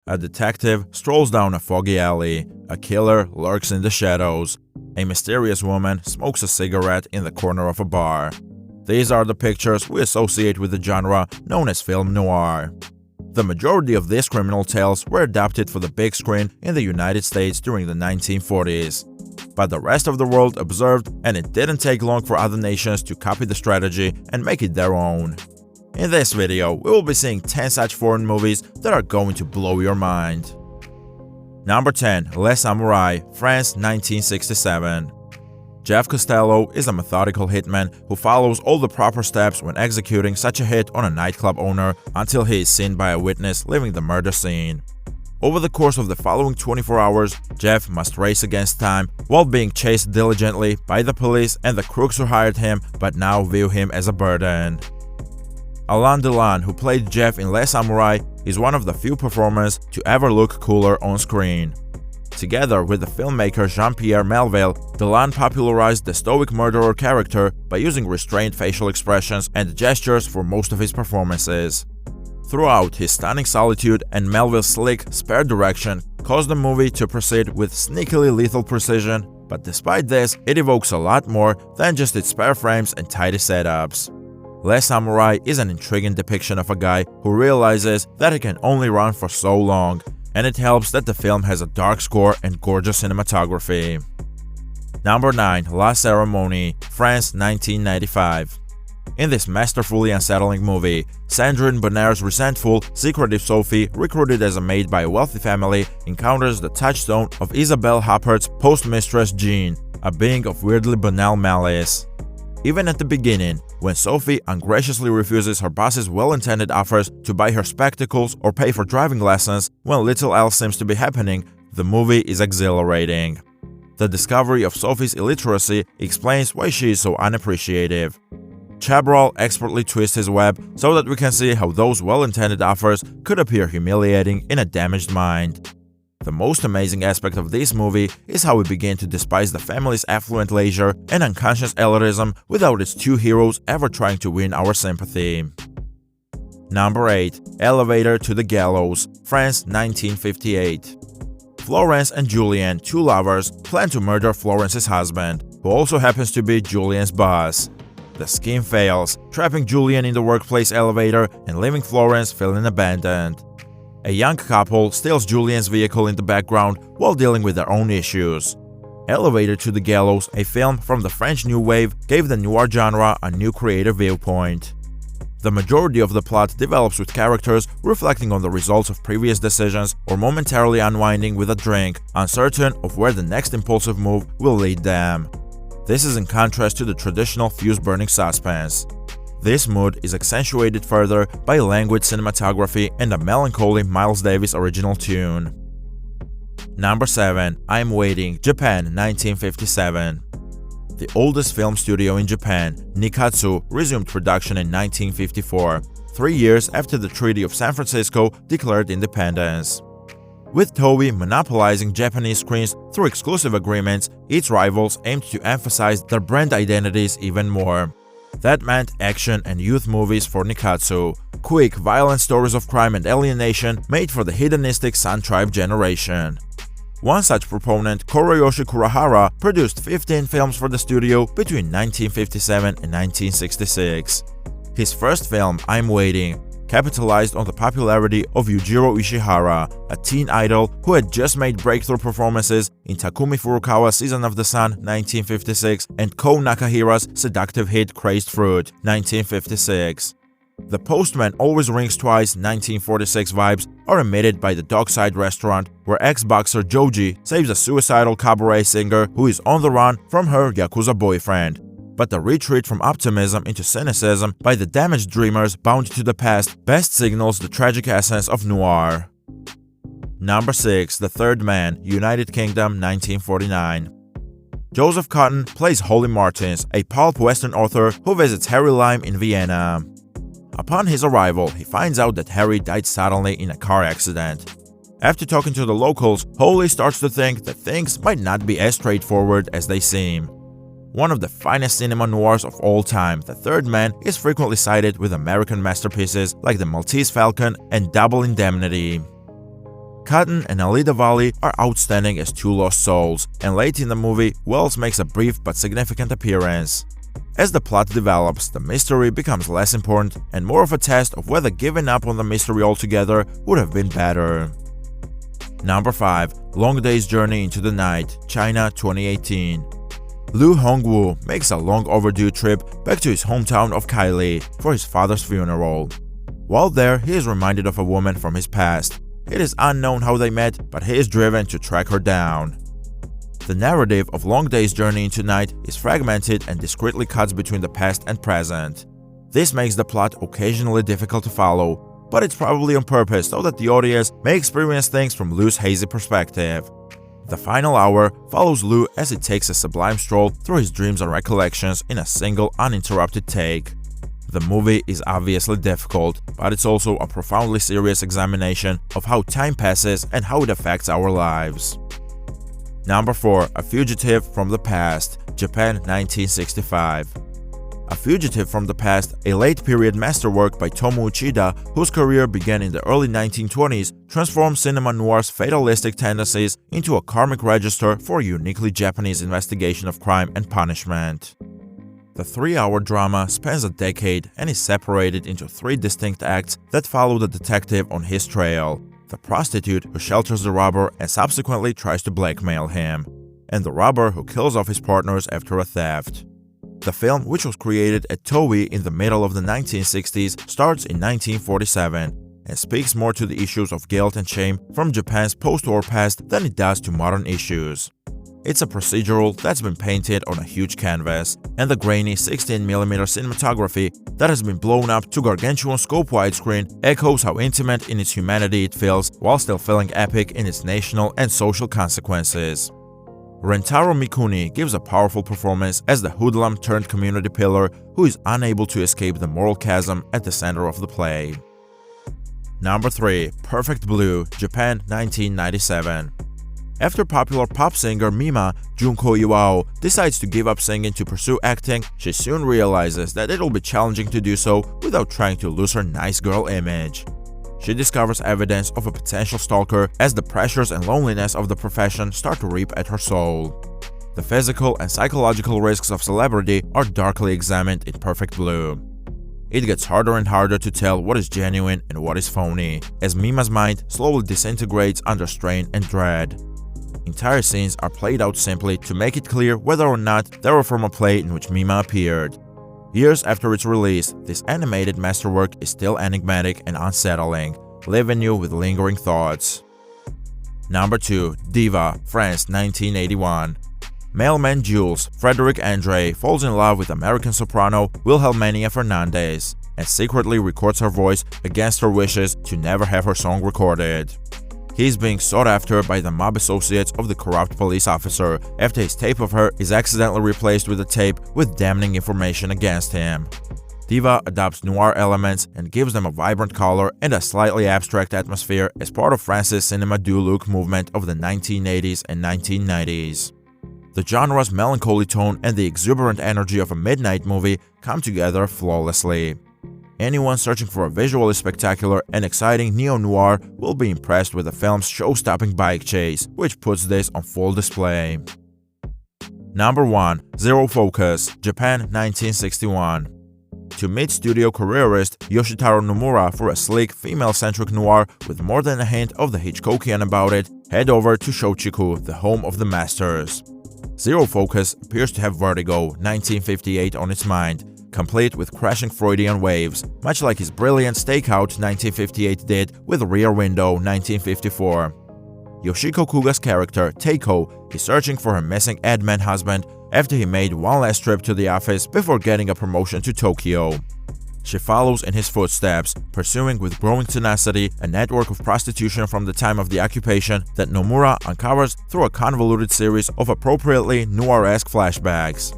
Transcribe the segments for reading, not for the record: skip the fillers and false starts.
A detective strolls down a foggy alley. A killer lurks in the shadows. A mysterious woman smokes a cigarette in the corner of a bar. These are the pictures we associate with the genre known as film noir. The majority of these criminal tales were adapted for the big screen in the United States during the 1940s. But the rest of the world observed, and it didn't take long for other nations to copy the strategy and make it their own. In this video, we will be seeing 10 such foreign movies that are going to blow your mind. Number 10. Les Samouraïs, France 1967. Jeff Costello is a methodical hitman who follows all the proper steps when executing such a hit on a nightclub owner until he is seen by a witness leaving the murder scene. Over the course of the following 24 hours, Jeff must race against time while being chased diligently by the police and the crooks who hired him but now view him as a burden. Alain Delon, who played Jeff in Les Samouraïs, is one of the few performers to ever look cooler on screen. Together with the filmmaker Jean-Pierre Melville, Delon popularized the stoic murderer character by using restrained facial expressions and gestures for most of his performances. Throughout, his stunning solitude and Melville's slick, spare direction caused the movie to proceed with sneakily lethal precision, but despite this, it evokes a lot more than just its spare frames and tidy setups. Les Samouraïs is an intriguing depiction of a guy who realizes that he can only run for so long, and it helps that the film has a dark score and gorgeous cinematography. Number 9. La Cérémonie, France 1995. In this masterfully unsettling movie, Sandrine Bonnier's resentful, secretive Sophie, recruited as a maid by a wealthy family, encounters the touchstone of Isabelle Huppert's postmistress Jean, a being of weirdly banal malice. Even at the beginning, when Sophie ungraciously refuses her boss's well-intended offers to buy her spectacles or pay for driving lessons when little else seems to be happening, the movie is exhilarating. The discovery of Sophie's illiteracy explains why she is so unappreciative. Chabrol expertly twists his web so that we can see how those well-intended offers could appear humiliating in a damaged mind. The most amazing aspect of this movie is how we begin to despise the family's affluent leisure and unconscious elitism without its two heroes ever trying to win our sympathy. Number 8. Elevator to the Gallows, France 1958. Florence and Julien, two lovers, plan to murder Florence's husband, who also happens to be Julien's boss. The scheme fails, trapping Julien in the workplace elevator and leaving Florence feeling abandoned. A young couple steals Julien's vehicle in the background while dealing with their own issues. Elevator to the Gallows, a film from the French New Wave, gave the noir genre a new creative viewpoint. The majority of the plot develops with characters reflecting on the results of previous decisions or momentarily unwinding with a drink, uncertain of where the next impulsive move will lead them. This is in contrast to the traditional fuse-burning suspense. This mood is accentuated further by languid cinematography and a melancholy Miles Davis original tune. Number 7. I'm Waiting, Japan 1957. The oldest film studio in Japan, Nikkatsu, resumed production in 1954, 3 years after the Treaty of San Francisco declared independence. With Toei monopolizing Japanese screens through exclusive agreements, its rivals aimed to emphasize their brand identities even more. That meant action and youth movies for Nikkatsu, quick, violent stories of crime and alienation made for the hedonistic Sun Tribe generation. One such proponent, Koroyoshi Kurahara, produced 15 films for the studio between 1957 and 1966. His first film, I'm Waiting, capitalized on the popularity of Yujiro Ishihara, a teen idol who had just made breakthrough performances in Takumi Furukawa's Season of the Sun 1956 and Ko Nakahira's seductive hit Crazed Fruit 1956. The Postman Always Rings Twice 1946 vibes are emitted by the Dockside restaurant where ex-boxer Joji saves a suicidal cabaret singer who is on the run from her Yakuza boyfriend. But the retreat from optimism into cynicism by the damaged dreamers bound to the past best signals the tragic essence of noir. Number 6. The Third Man, United Kingdom 1949. Joseph Cotten plays Holly Martins, a pulp western author who visits Harry Lime in Vienna. Upon his arrival, he finds out that Harry died suddenly in a car accident. After talking to the locals, Holly starts to think that things might not be as straightforward as they seem. One of the finest cinema noirs of all time, The Third Man is frequently cited with American masterpieces like The Maltese Falcon and Double Indemnity. Cotton and Alida Valli are outstanding as two lost souls, and late in the movie, Wells makes a brief but significant appearance. As the plot develops, the mystery becomes less important and more of a test of whether giving up on the mystery altogether would have been better. Number 5. Long Day's Journey into the Night, China 2018. Liu Hongwu makes a long overdue trip back to his hometown of Kaili for his father's funeral. While there, he is reminded of a woman from his past. It is unknown how they met, but he is driven to track her down. The narrative of Long Day's Journey into Night is fragmented and discreetly cuts between the past and present. This makes the plot occasionally difficult to follow, but it's probably on purpose so that the audience may experience things from Liu's hazy perspective. The final hour follows Liu as he takes a sublime stroll through his dreams and recollections in a single uninterrupted take. The movie is obviously difficult, but it's also a profoundly serious examination of how time passes and how it affects our lives. Number 4. A Fugitive from the Past, Japan 1965. A Fugitive from the Past, a late-period masterwork by Tomu Uchida, whose career began in the early 1920s, transformed cinema noir's fatalistic tendencies into a karmic register for a uniquely Japanese investigation of crime and punishment. The 3-hour drama spans a decade and is separated into 3 distinct acts that follow the detective on his trail: the prostitute who shelters the robber and subsequently tries to blackmail him, and the robber who kills off his partners after a theft. The film, which was created at Toei in the middle of the 1960s, starts in 1947 and speaks more to the issues of guilt and shame from Japan's post-war past than it does to modern issues. It's a procedural that's been painted on a huge canvas, and the grainy 16mm cinematography that has been blown up to gargantuan scope widescreen echoes how intimate in its humanity it feels while still feeling epic in its national and social consequences. Rentaro Mikuni gives a powerful performance as the hoodlum turned community pillar who is unable to escape the moral chasm at the center of the play. Number 3. Perfect Blue, Japan 1997. After popular pop singer Mima Junko Iwao decides to give up singing to pursue acting, she soon realizes that it'll be challenging to do so without trying to lose her nice girl image. She discovers evidence of a potential stalker as the pressures and loneliness of the profession start to reap at her soul. The physical and psychological risks of celebrity are darkly examined in Perfect Blue. It gets harder and harder to tell what is genuine and what is phony, as Mima's mind slowly disintegrates under strain and dread. Entire scenes are played out simply to make it clear whether or not they were from a play in which Mima appeared. Years after its release, this animated masterwork is still enigmatic and unsettling, leaving you with lingering thoughts. Number 2. Diva, France 1981. Mailman Jules, Frederic Andre, falls in love with American soprano Wilhelmina Fernandez and secretly records her voice against her wishes to never have her song recorded. He is being sought after by the mob associates of the corrupt police officer after his tape of her is accidentally replaced with a tape with damning information against him. Diva adopts noir elements and gives them a vibrant color and a slightly abstract atmosphere as part of France's Cinema du Look movement of the 1980s and 1990s. The genre's melancholy tone and the exuberant energy of a midnight movie come together flawlessly. Anyone searching for a visually spectacular and exciting neo-noir will be impressed with the film's show-stopping bike chase, which puts this on full display. Number 1. Zero Focus, Japan 1961. To meet studio careerist Yoshitaro Nomura for a sleek, female-centric noir with more than a hint of the Hitchcockian about it, head over to Shochiku, the home of the masters. Zero Focus appears to have Vertigo 1958 on its mind, complete with crashing Freudian waves, much like his brilliant Stakeout 1958 did with Rear Window 1954. Yoshiko Kuga's character, Teiko, is searching for her missing admin husband after he made one last trip to the office before getting a promotion to Tokyo. She follows in his footsteps, pursuing with growing tenacity a network of prostitution from the time of the occupation that Nomura uncovers through a convoluted series of appropriately noir-esque flashbacks.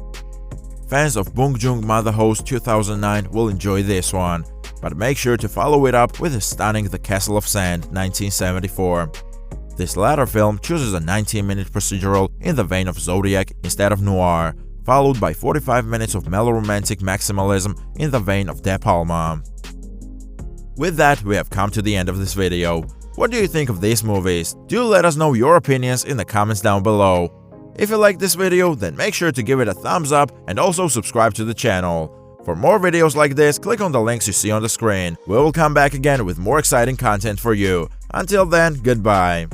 Fans of Bong Joon-ho 2009 will enjoy this one, but make sure to follow it up with his stunning The Castle of Sand 1974. This latter film chooses a 19-minute procedural in the vein of Zodiac instead of noir, followed by 45 minutes of meloromantic maximalism in the vein of De Palma. With that, we have come to the end of this video. What do you think of these movies? Do let us know your opinions in the comments down below. If you liked this video, then make sure to give it a thumbs up and also subscribe to the channel. For more videos like this, click on the links you see on the screen. We will come back again with more exciting content for you. Until then, goodbye.